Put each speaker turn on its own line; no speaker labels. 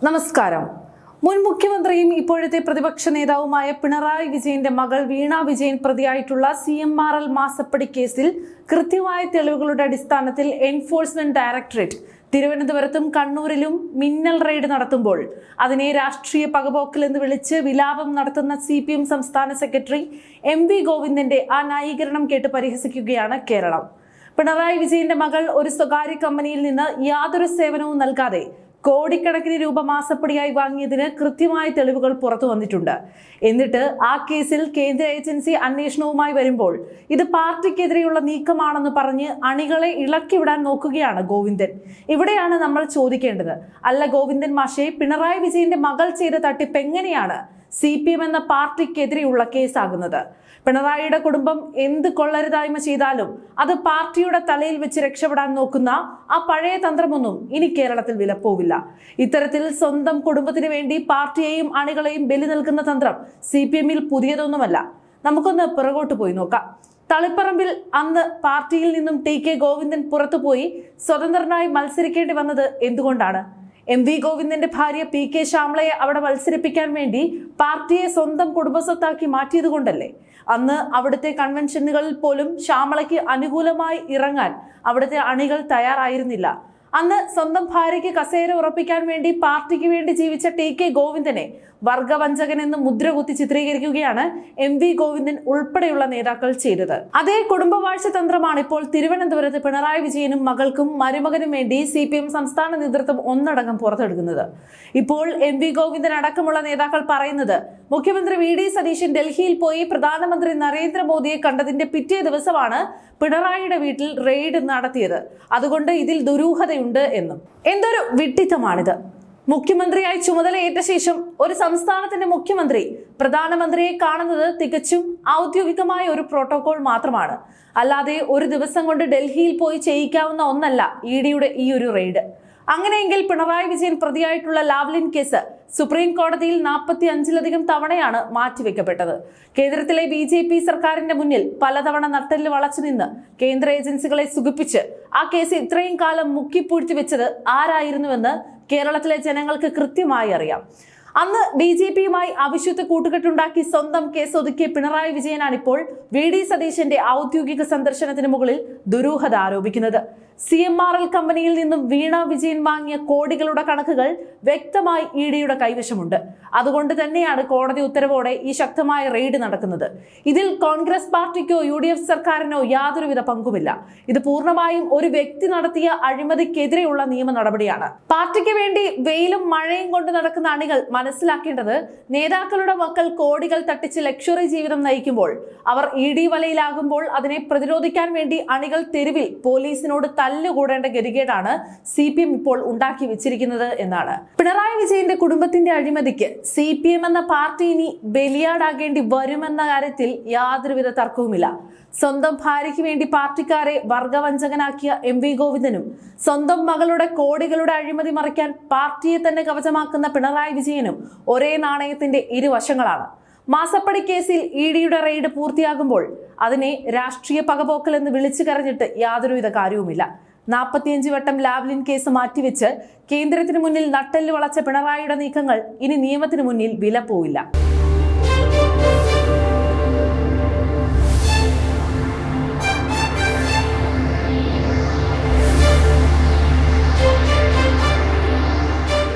നമസ്കാരം. മുൻ മുഖ്യമന്ത്രിയും ഇപ്പോഴത്തെ പ്രതിപക്ഷ നേതാവുമായ പിണറായി വിജയന്റെ മകൾ വീണ വിജയൻ പ്രതിയായിട്ടുള്ള CMRL മാസപ്പടി കേസിൽ കൃത്യമായ തെളിവുകളുടെ അടിസ്ഥാനത്തിൽ എൻഫോഴ്സ്മെന്റ് ഡയറക്ടറേറ്റ് തിരുവനന്തപുരത്തും കണ്ണൂരിലും മിന്നൽ റെയ്ഡ് നടത്തുമ്പോൾ അതിനെ രാഷ്ട്രീയ പകപോക്കൽ എന്ന് വിളിച്ച് വിലാപം നടത്തുന്ന CPM സംസ്ഥാന സെക്രട്ടറി MV ഗോവിന്ദന്റെ ആ ന്യായീകരണം കേട്ട് പരിഹസിക്കുകയാണ് കേരളം. പിണറായി വിജയന്റെ മകൾ ഒരു സ്വകാര്യ കമ്പനിയിൽ നിന്ന് യാതൊരു സേവനവും നൽകാതെ കോടിക്കണക്കിന് രൂപ മാസപ്പടിയായി വാങ്ങിയതിന് കൃത്യമായ തെളിവുകൾ പുറത്തു വന്നിട്ടുണ്ട്. എന്നിട്ട് ആ കേസിൽ കേന്ദ്ര ഏജൻസി അന്വേഷണവുമായി വരുമ്പോൾ ഇത് പാർട്ടിക്കെതിരെയുള്ള നീക്കമാണെന്ന് പറഞ്ഞ് അണികളെ ഇളക്കിവിടാൻ നോക്കുകയാണ് ഗോവിന്ദൻ. ഇവിടെയാണ് നമ്മൾ ചോദിക്കേണ്ടത്, അല്ല ഗോവിന്ദൻ മാഷെ, പിണറായി വിജയന്റെ മകൾ ചെയ്ത തട്ടിപ്പ് എങ്ങനെയാണ് CPM എന്ന പാർട്ടിക്കെതിരെയുള്ള കേസാകുന്നത്? പിണറായിയുടെ കുടുംബം എന്ത് കൊള്ളരുതായ്മ ചെയ്താലും അത് പാർട്ടിയുടെ തലയിൽ വെച്ച് രക്ഷപ്പെടാൻ നോക്കുന്ന ആ പഴയ തന്ത്രമൊന്നും ഇനി കേരളത്തിൽ വിലപ്പോവില്ല. ഇത്തരത്തിൽ സ്വന്തം കുടുംബത്തിന് വേണ്ടി പാർട്ടിയെയും അണികളെയും ബലി നൽകുന്ന തന്ത്രം CPMൽ പുതിയതൊന്നുമല്ല. നമുക്കൊന്ന് പിറകോട്ട് പോയി നോക്കാം. തളിപ്പറമ്പിൽ അന്ന് പാർട്ടിയിൽ നിന്നും TK ഗോവിന്ദൻ പുറത്തുപോയി സ്വതന്ത്രനായി മത്സരിക്കേണ്ടി വന്നത് എന്തുകൊണ്ടാണ്? MV ഗോവിന്ദന്റെ ഭാര്യ PK ശ്യാമളയെ അവിടെ മത്സരിപ്പിക്കാൻ വേണ്ടി പാർട്ടിയെ സ്വന്തം കുടുംബസ്വത്താക്കി മാറ്റിയത് കൊണ്ടല്ലേ? അന്ന് അവിടുത്തെ കൺവെൻഷനുകളിൽ പോലും ശ്യാമളയ്ക്ക് അനുകൂലമായി ഇറങ്ങാൻ അവിടുത്തെ അണികൾ തയ്യാറായിരുന്നില്ല. അന്ന് സ്വന്തം ഭാര്യയ്ക്ക് കസേര ഉറപ്പിക്കാൻ വേണ്ടി പാർട്ടിക്ക് വേണ്ടി ജീവിച്ച TK ഗോവിന്ദനെ വർഗവഞ്ചകൻ എന്ന് മുദ്രകുത്തി ചിത്രീകരിക്കുകയാണ് MV ഗോവിന്ദൻ ഉൾപ്പെടെയുള്ള നേതാക്കൾ ചെയ്തത്. അതേ കുടുംബവാഴ്ച തന്ത്രമാണ് ഇപ്പോൾ തിരുവനന്തപുരത്ത് പിണറായി വിജയനും മകൾക്കും മരുമകനും വേണ്ടി CPM സംസ്ഥാന നേതൃത്വം ഒന്നടങ്കം പുറത്തെടുക്കുന്നത്. ഇപ്പോൾ MV ഗോവിന്ദൻ അടക്കമുള്ള നേതാക്കൾ പറയുന്നത് മുഖ്യമന്ത്രി VD സതീശൻ ഡൽഹിയിൽ പോയി പ്രധാനമന്ത്രി നരേന്ദ്രമോദിയെ കണ്ടതിന്റെ പിറ്റേ ദിവസമാണ് പിണറായിയുടെ വീട്ടിൽ റെയ്ഡ് നടത്തിയത്, അതുകൊണ്ട് ഇതിൽ ദുരൂഹതയുണ്ട് എന്നും. എന്തൊരു വിഡ്ഢിത്തമാണിത്! മുഖ്യമന്ത്രിയായി ചുമതലയേറ്റ ശേഷം ഒരു സംസ്ഥാനത്തിന്റെ മുഖ്യമന്ത്രി പ്രധാനമന്ത്രിയെ കാണുന്നത് തികച്ചും ഔദ്യോഗികമായ ഒരു പ്രോട്ടോകോൾ മാത്രമാണ്. അല്ലാതെ ഒരു ദിവസം കൊണ്ട് ഡൽഹിയിൽ പോയി ചെയ്യിക്കാവുന്ന ഒന്നല്ല EDയുടെ ഈ ഒരു റെയ്ഡ്. അങ്ങനെയെങ്കിൽ പിണറായി വിജയൻ പ്രതിയായിട്ടുള്ള ലാവ്ലിൻ കേസ് സുപ്രീം കോടതിയിൽ 45ലധികം തവണയാണ് മാറ്റിവെക്കപ്പെട്ടത്. കേന്ദ്രത്തിലെ BJP സർക്കാരിന്റെ മുന്നിൽ പലതവണ നട്ടെല്ല് വളച്ചു നിന്ന് കേന്ദ്ര ഏജൻസികളെ സുഖിപ്പിച്ച് ആ കേസ് ഇത്രയും കാലം മുക്കിപ്പൂഴ്ത്തി വെച്ചത് ആരായിരുന്നുവെന്ന് കേരളത്തിലെ ജനങ്ങൾക്ക് കൃത്യമായി അറിയാം. അന്ന് BJPയുമായി അവിശുദ്ധ കൂട്ടുകെട്ടുണ്ടാക്കി സ്വന്തം കേസ് ഒതുക്കിയ പിണറായി വിജയനാണ് ഇപ്പോൾ VD സതീശന്റെ ഔദ്യോഗിക സന്ദർശനത്തിന് മുകളിൽ ദുരൂഹത ആരോപിക്കുന്നത്. CMRL കമ്പനിയിൽ നിന്നും വീണ വിജയൻ വാങ്ങിയ കോടികളുടെ കണക്കുകൾ വ്യക്തമായി EDയുടെ കൈവശമുണ്ട്. അതുകൊണ്ട് തന്നെയാണ് കോടതി ഉത്തരവോടെ ഈ ശക്തമായ റെയ്ഡ് നടക്കുന്നത്. ഇതിൽ കോൺഗ്രസ് പാർട്ടിക്കോ UDF സർക്കാരിനോ യാതൊരുവിധ പങ്കുമില്ല. ഇത് പൂർണ്ണമായും ഒരു വ്യക്തി നടത്തിയ അഴിമതിക്കെതിരെയുള്ള നിയമ നടപടിയാണ്. പാർട്ടിക്ക് വേണ്ടി വെയിലും മഴയും കൊണ്ട് നടക്കുന്ന അണികൾ മനസ്സിലാക്കേണ്ടത്, നേതാക്കളുടെ മക്കൾ കോടികൾ തട്ടിച്ച് ലക്ഷറി ജീവിതം നയിക്കുമ്പോൾ അവർ ED വലയിലാകുമ്പോൾ അതിനെ പ്രതിരോധിക്കാൻ വേണ്ടി അണികൾ തെരുവിൽ പോലീസിനോട് തല്ലുകൂടേണ്ട ഗതികേടാണ് CPM ഇപ്പോൾ ഉണ്ടാക്കി വെച്ചിരിക്കുന്നത് എന്നാണ്. പിണറായി വിജയന്റെ കുടുംബത്തിന്റെ അഴിമതിക്ക് CPM എന്ന പാർട്ടി ഇനി ബലിയാടാകേണ്ടി വരുമെന്ന കാര്യത്തിൽ യാതൊരുവിധ തർക്കവുമില്ല. സ്വന്തം ഭാര്യയ്ക്ക് വേണ്ടി പാർട്ടിക്കാരെ വർഗവഞ്ചകനാക്കിയ MV ഗോവിന്ദനും സ്വന്തം മകളുടെ കോടികളുടെ അഴിമതി മറിക്കാൻ പാർട്ടിയെ തന്നെ കവചമാക്കുന്ന പിണറായി വിജയനും ഒരേ നാണയത്തിന്റെ ഇരുവശങ്ങളാണ്. മാസപ്പടി കേസിൽ EDയുടെ റെയ്ഡ് പൂർത്തിയാകുമ്പോൾ അതിനെ രാഷ്ട്രീയ പകപോക്കൽ എന്ന് വിളിച്ചു കരഞ്ഞിട്ട് യാതൊരുവിധ കാര്യവുമില്ല. 45 വട്ടം ലാവ്ലിൻ കേസ് മാറ്റിവെച്ച് കേന്ദ്രത്തിന് മുന്നിൽ നട്ടെല്ല് വളച്ച പിണറായിയുടെ നീക്കങ്ങൾ ഇനി നിയമത്തിന് മുന്നിൽ വില പോവില്ല.